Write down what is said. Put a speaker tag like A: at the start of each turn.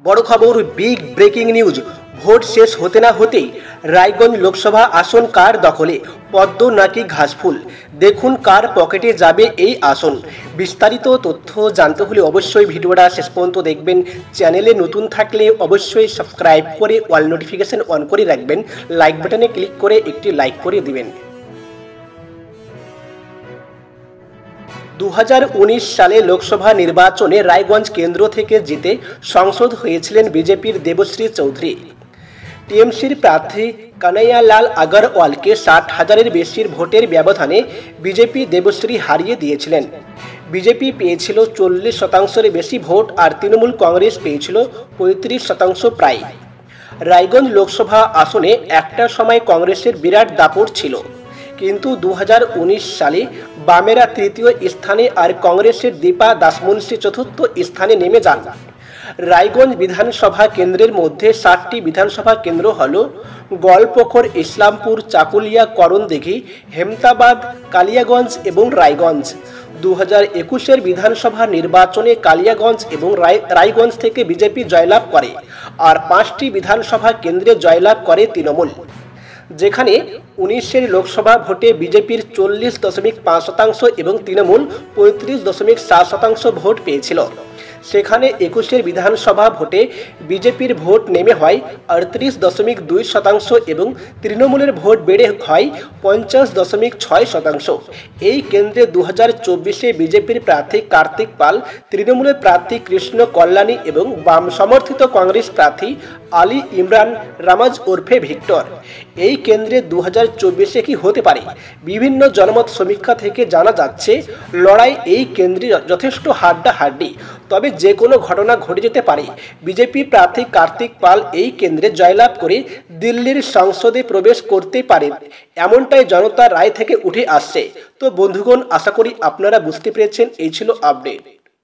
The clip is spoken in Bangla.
A: বড় খবর, বিগ ব্রেকিং নিউজ। ভোট শেষ হতে না হতেই রায়গঞ্জ লোকসভা আসন কার দখলে? পদ্ম নাকি ঘাসফুল? দেখুন কার পকেটে যাবে এই আসন। বিস্তারিত তথ্য জানতে হলে অবশ্যই ভিডিওটা শেষ পর্যন্ত দেখবেন। চ্যানেলে নতুন থাকলে অবশ্যই সাবস্ক্রাইব করে অল নোটিফিকেশন অন করে রাখবেন। লাইক বাটনে ক্লিক করে একটি লাইক করে দিবেন। 2019 সালে লোকসভা নির্বাচনে রায়গঞ্জ কেন্দ্র থেকে জিতে সংসদ হয়েছিলেন বিজেপির দেবশ্রী চৌধুরী। টিএমসির প্রার্থী কানাইয়ালাল আগরওয়ালকে 60,000-এর বেশির ভোটের ব্যবধানে বিজেপি দেবশ্রী হারিয়ে দিয়েছিলেন। বিজেপি পেয়েছিল 40% বেশি ভোট আর তৃণমূল কংগ্রেস পেয়েছিল 35% প্রায়। রায়গঞ্জ লোকসভা আসনে একটা সময় কংগ্রেসের বিরাট দাপট ছিল, কিন্তু 2019 সালে বামেরা তৃতীয় স্থানে আর কংগ্রেসের দীপা দাসমুন্সি চতুর্থ স্থানে নেমে যান। রায়গঞ্জ বিধানসভা কেন্দ্রের মধ্যে 7টি বিধানসভা কেন্দ্র হল গলপোখর, ইসলামপুর, চাকুলিয়া, করণদিঘি, হেমতাবাদ, কালিয়াগঞ্জ এবং রায়গঞ্জ। 2021-এর বিধানসভা নির্বাচনে কালিয়াগঞ্জ এবং রায়গঞ্জ থেকে বিজেপি জয়লাভ করে, আর 5টি বিধানসভা কেন্দ্রে জয়লাভ করে তৃণমূল। যেখানে 19-এর লোকসভা ভোটে বিজেপির 40.5% এবং তৃণমূল 35.7% ভোট পেয়েছিল, সেখানে 21-এর বিধানসভা ভোটে বিজেপির ভোট নেমে হয় 38.2% এবং তৃণমূলের ভোট বেড়ে হয় 50.6%। এই কেন্দ্রে 2024-এ বিজেপির প্রার্থী কার্তিক পাল, তৃণমূলের প্রার্থী কৃষ্ণ কল্যাণী এবং বাম সমর্থিত কংগ্রেস প্রার্থী আলী ইমরান রামাজ ওরফে ভিক্টর। এই কেন্দ্রে 2024-এ কি হতে পারে? বিভিন্ন জনমত সমীক্ষা থেকে জানা যাচ্ছে লড়াই এই কেন্দ্রে যথেষ্ট হাড্ডাহাড্ডি, তবে যে কোনো ঘটনা ঘটে যেতে পারে। বিজেপি প্রার্থী কার্তিক পাল এই কেন্দ্রে জয়লাভ করে দিল্লির সংসদে প্রবেশ করতে পারেন, এমনটাই জনতার রায় থেকে উঠে আসছে। তো বন্ধুগণ, আশা করি আপনারা বুঝতে পেরেছেন। এই ছিল আপডেট।